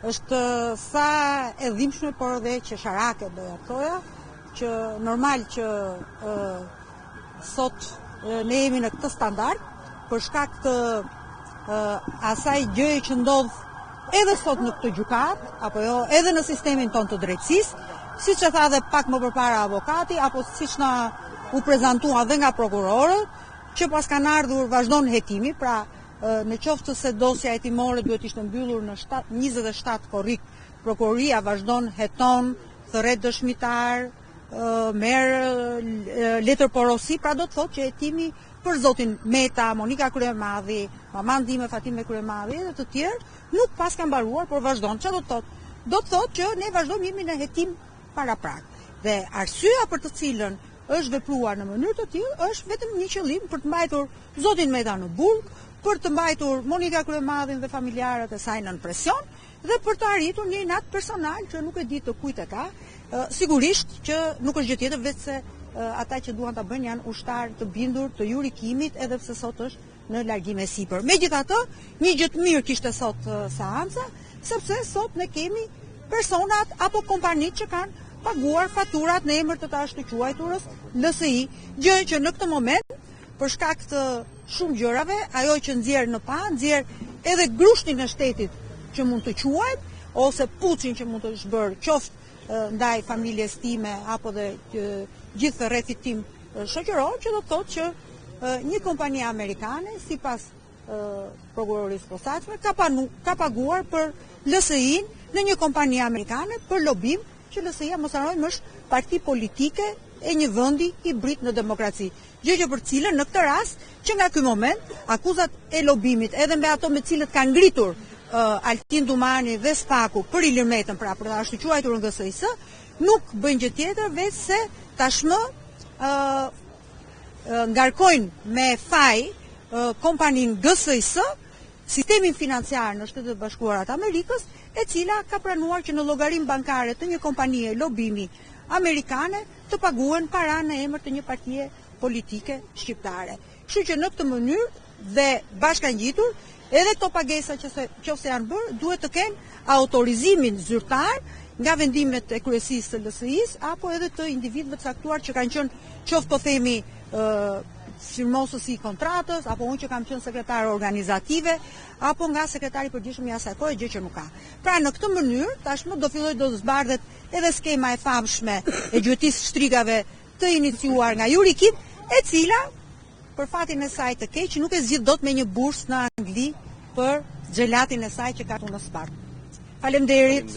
është sa e dhimbshme, por edhe qesharake doja thoja, që normal që sot ne jemi në këtë standard për shkak të asaj gjëje që ndodh edhe sot në këtë gjykat, apo jo, edhe në sistemin ton të drejtësisë, siç e tha edhe pak më përpara avokati, apo siç na u prezantua dhe nga prokurorët, që pas kanë ardhur vazhdon hetimi, pra në qoftë se dosja hetimore duhet ishte mbyllur në 27 korrik, prokuroria vazhdon, heton, thërret dëshmitar, merr letër porosi, pra do të thotë që hetimi për zotin Meta, Monika Kryemadhi, maman time Fatime Kryemadhi dhe të tjerë nuk pas ka mbaruar, por vazhdon. Çfarë do të thotë? Do të thotë që ne vazhdojmë jemi në hetim paraprak. Dhe arsyeja për të cilën është vepruar në mënyrë të tillë është vetëm një qëllim për të mbajtur zotin Meta në burg, për të mbajtur Monika Kryemadhin dhe familjarët e saj nën presion dhe për të arritur një inat personal që nuk e di të kujt e ka. Sigurisht që nuk është gjë tjetër veç se ata që duan ta bëjnë janë ushtar të bindur të jurikimit, edhe pse sot është në largim e sipër. Megjithatë, një gjë të mirë kishte sot seanca, sepse sot ne kemi personat apo kompanitë që kanë paguar faturat në emër të të quajturës LSI, gjë që në këtë moment për shkak të shumë gjërave, ajo që nxjerr në pa, nxjerr edhe grushtin e shtetit që mund të quajmë, ose puçin që mund të shbër qoftë ndaj familjes time apo dhe gjithë rrethit tim shoqëror, që do të thotë që një kompani amerikane, sipas prokurorisë posaçme, ka paguar për LSI-n në një kompani amerikane për lobim, që LSI-ja mos harrojmë është parti politike e një vendi i brit në demokraci. Gjë që për cilën në këtë rast që nga ky moment akuzat e lobimit edhe me ato me cilët kanë ngritur Altin Dumani dhe Spaku për Ilir Metën, pra për ashtu quajtur në GSIS, nuk bëjnë gjë tjetër veç se tashmë ngarkojnë me faj kompaninë GSIS, sistemin financiar në Shtetet e Bashkuara të Amerikës, e cila ka pranuar që në llogarinë bankare të një kompanie lobimi amerikane të paguen para në emër të një partie politike shqiptare. Kështu që në këtë mënyrë dhe bashkangjitur, edhe këto pagesa që janë bërë duhet të kenë autorizimin zyrtar nga vendimet e kryesisë së LSI-s apo edhe të individëve të caktuar që kanë qenë qoftë po themi firmosës i kontratës, apo unë që kam qenë sekretare organizative, apo nga sekretari i përgjithshëm i asaj kohe, gjë që nuk ka. Pra në këtë mënyrë tashmë do filloj do zbardhet edhe skema e famshme e gjyqtisë shtrigave të iniciuar nga Jurikim, e cila për fatin e saj të keq nuk e zgjidh dot me një bursë në Angli për xhelatin e saj që ka në Spark. Faleminderit.